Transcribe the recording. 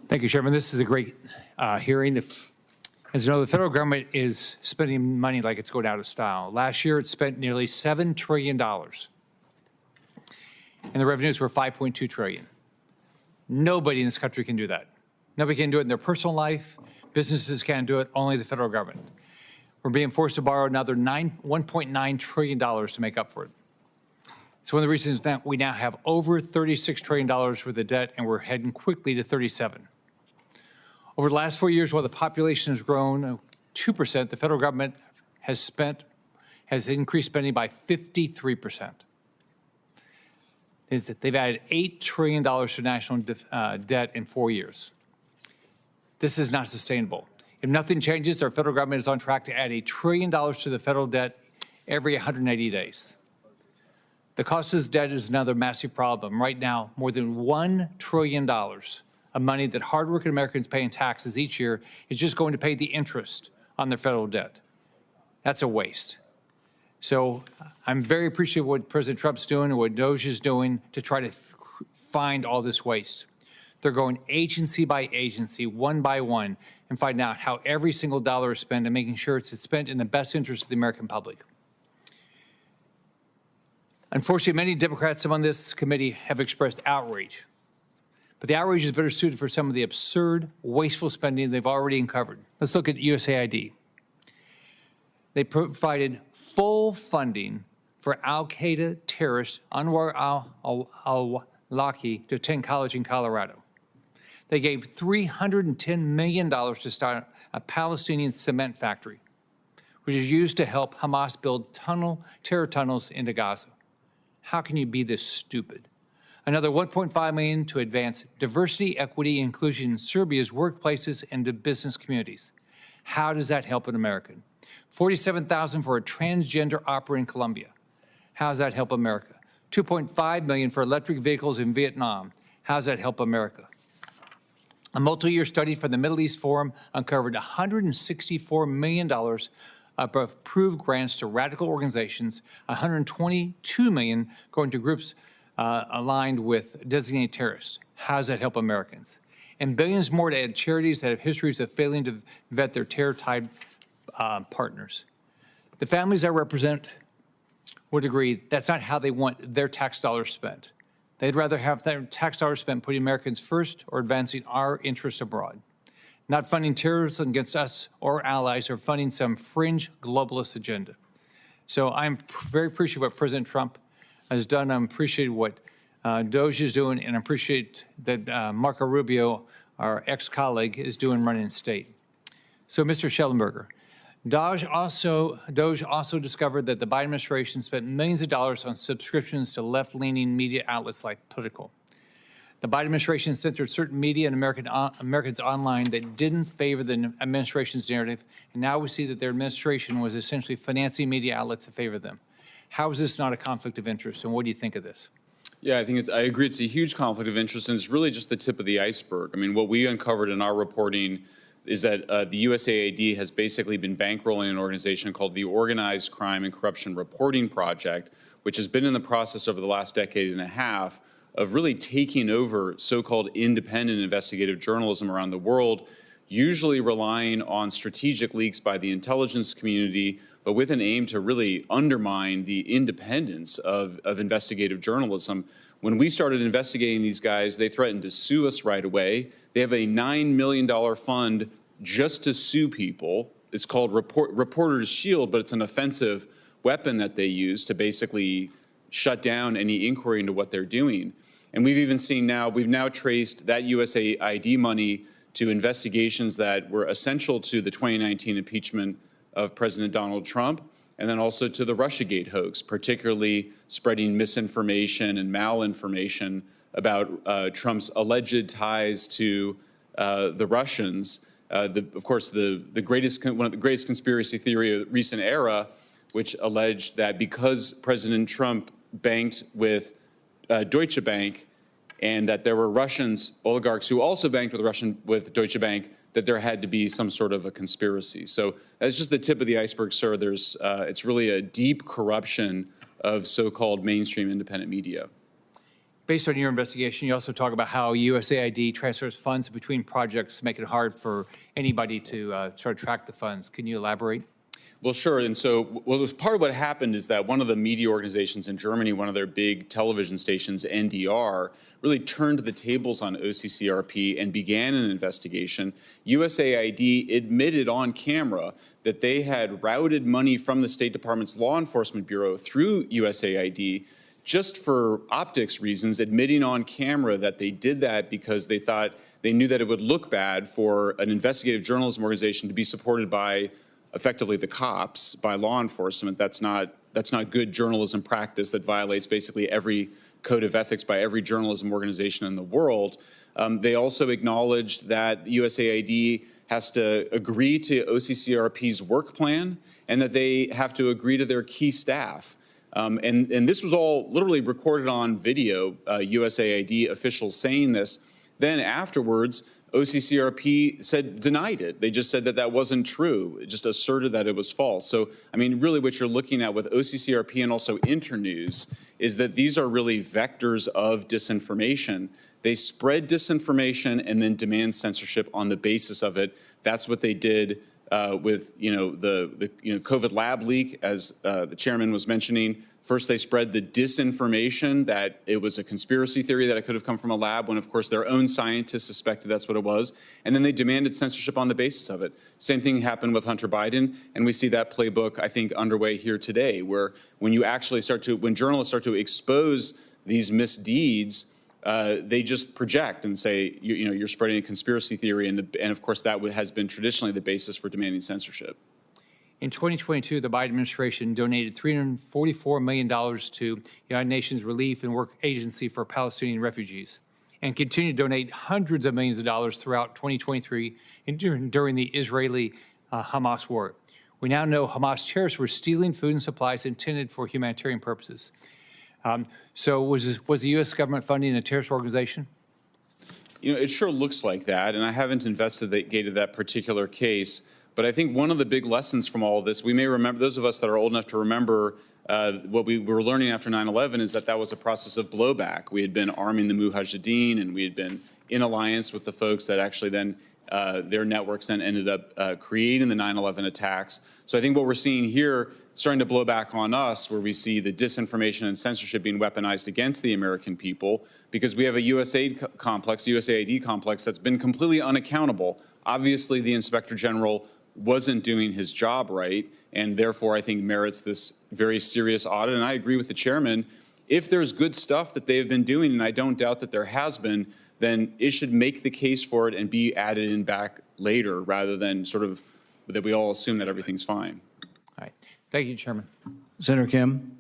Thank you, Chairman. This is a great hearing. As you know, the federal government is spending money like it's going out of style. Last year, it spent nearly $7 trillion, and the revenues were $5.2 trillion. Nobody in this country can do that. Nobody can do it in their personal life. Businesses can't do it, only the federal government. We're being forced to borrow another $1.9 trillion to make up for it. It's one of the reasons that we now have over $36 trillion worth of debt, and we're heading quickly to 37. Over the last 4 years, while the population has grown 2%, the federal government has increased spending by 53%. They've added $8 trillion to national debt in 4 years. This is not sustainable. If nothing changes, our federal government is on track to add $1 trillion to the federal debt every 180 days. The cost of this debt is another massive problem. Right now, more than $1 trillion of money that hardworking Americans pay in taxes each year is just going to pay the interest on their federal debt. That's a waste. So I'm very appreciative of what President Trump's doing and what DOJ is doing to try to find all this waste. They're going agency by agency, one by one, and finding out how every single dollar is spent and making sure it's spent in the best interest of the American public. Unfortunately, many Democrats among this committee have expressed outrage. But the outrage is better suited for some of the absurd, wasteful spending they've already uncovered. Let's look at USAID. They provided full funding for al-Qaeda terrorist Anwar al-Awlaki to attend college in Colorado. They gave $310 million to start a Palestinian cement factory, which is used to help Hamas build terror tunnels into Gaza. How can you be this stupid? Another $1.5 million to advance diversity, equity, and inclusion in Serbia's workplaces and to business communities. How does that help an American? $47,000 for a transgender opera in Colombia. How does that help America? $2.5 million for electric vehicles in Vietnam. How does that help America? A multi-year study from the Middle East Forum uncovered $164 million of approved grants to radical organizations, $122 million going to groups aligned with designated terrorists. How does that help Americans? And billions more to add charities that have histories of failing to vet their terror-tied partners. The families I represent would agree that's not how they want their tax dollars spent. They'd rather have their tax dollars spent putting Americans first or advancing our interests abroad, not funding terrorism against us or allies or funding some fringe globalist agenda. So I'm very appreciative of what President Trump has done. I'm appreciative what DOJ is doing, and I appreciate that Marco Rubio, our ex-colleague, is doing running the state. So, Mr. Schellenberger, DOJ also discovered that the Biden administration spent millions of dollars on subscriptions to left-leaning media outlets like Politico. The Biden administration censored certain media and Americans online that didn't favor the administration's narrative, and now we see that their administration was essentially financing media outlets to favor them. How is this not a conflict of interest, and what do you think of this? Yeah, I agree it's a huge conflict of interest, and it's really just the tip of the iceberg. I mean, what we uncovered in our reporting is that the USAID has basically been bankrolling an organization called the Organized Crime and Corruption Reporting Project, which has been in the process over the last decade and a half of really taking over so-called independent investigative journalism around the world, usually relying on strategic leaks by the intelligence community, but with an aim to really undermine the independence of investigative journalism. When we started investigating these guys, they threatened to sue us right away. They have a $9 million fund just to sue people. It's called Reporters Shield, but it's an offensive weapon that they use to basically shut down any inquiry into what they're doing. And we've even seen now, we've now traced that USAID money to investigations that were essential to the 2019 impeachment of President Donald Trump, and then also to the Russiagate hoax, particularly spreading misinformation and malinformation about Trump's alleged ties to the Russians. Of course, one of the greatest conspiracy theory of the recent era, which alleged that because President Trump banked with Deutsche Bank, and that there were Russians, oligarchs, who also banked with Deutsche Bank, that there had to be some sort of a conspiracy. So that's just the tip of the iceberg, sir. It's really a deep corruption of so-called mainstream independent media. Based on your investigation, you also talk about how USAID transfers funds between projects, making it hard for anybody to sort of track the funds. Can you elaborate? Well, sure. And so, well, part of what happened is that one of the media organizations in Germany, one of their big television stations, NDR, really turned the tables on OCCRP and began an investigation. USAID admitted on camera that they had routed money from the State Department's Law Enforcement Bureau through USAID just for optics reasons, admitting on camera that they did that because they thought they knew that it would look bad for an investigative journalism organization to be supported by effectively the cops, by law enforcement. That's not good journalism practice. That violates basically every code of ethics by every journalism organization in the world. They also acknowledged that USAID has to agree to OCCRP's work plan and that they have to agree to their key staff. And this was all literally recorded on video, USAID officials saying this. Then afterwards, OCCRP denied it. They just said that that wasn't true. It just asserted that it was false. So, I mean, really what you're looking at with OCCRP and also Internews is that these are really vectors of disinformation. They spread disinformation and then demand censorship on the basis of it. That's what they did with the COVID lab leak, as the chairman was mentioning. First, they spread the disinformation that it was a conspiracy theory that it could have come from a lab, when of course their own scientists suspected that's what it was. And then they demanded censorship on the basis of it. Same thing happened with Hunter Biden, and we see that playbook, I think, underway here today, where when you actually when journalists start to expose these misdeeds, they just project and say, you're spreading a conspiracy theory, and of course that has been traditionally the basis for demanding censorship. In 2022, the Biden administration donated $344 million to United Nations Relief and Work Agency for Palestinian refugees, and continued to donate hundreds of millions of dollars throughout 2023 and during the Israeli-Hamas war. We now know Hamas terrorists were stealing food and supplies intended for humanitarian purposes. So was the U.S. government funding a terrorist organization? It sure looks like that, and I haven't investigated that particular case. But I think one of the big lessons from all of this, we may remember, those of us that are old enough to remember what we were learning after 9/11, is that that was a process of blowback. We had been arming the Mujahideen, and we had been in alliance with the folks that actually then, their networks then ended up creating the 9/11 attacks. So I think what we're seeing here, starting to blow back on us, where we see the disinformation and censorship being weaponized against the American people, because we have a USAID complex that's been completely unaccountable. Obviously, the Inspector General wasn't doing his job right, and therefore I think merits this very serious audit. And I agree with the chairman. If there's good stuff that they've been doing, and I don't doubt that there has been, then it should make the case for it and be added in back later, rather than sort of that we all assume that everything's fine. All right. Thank you, Chairman. Senator Kim.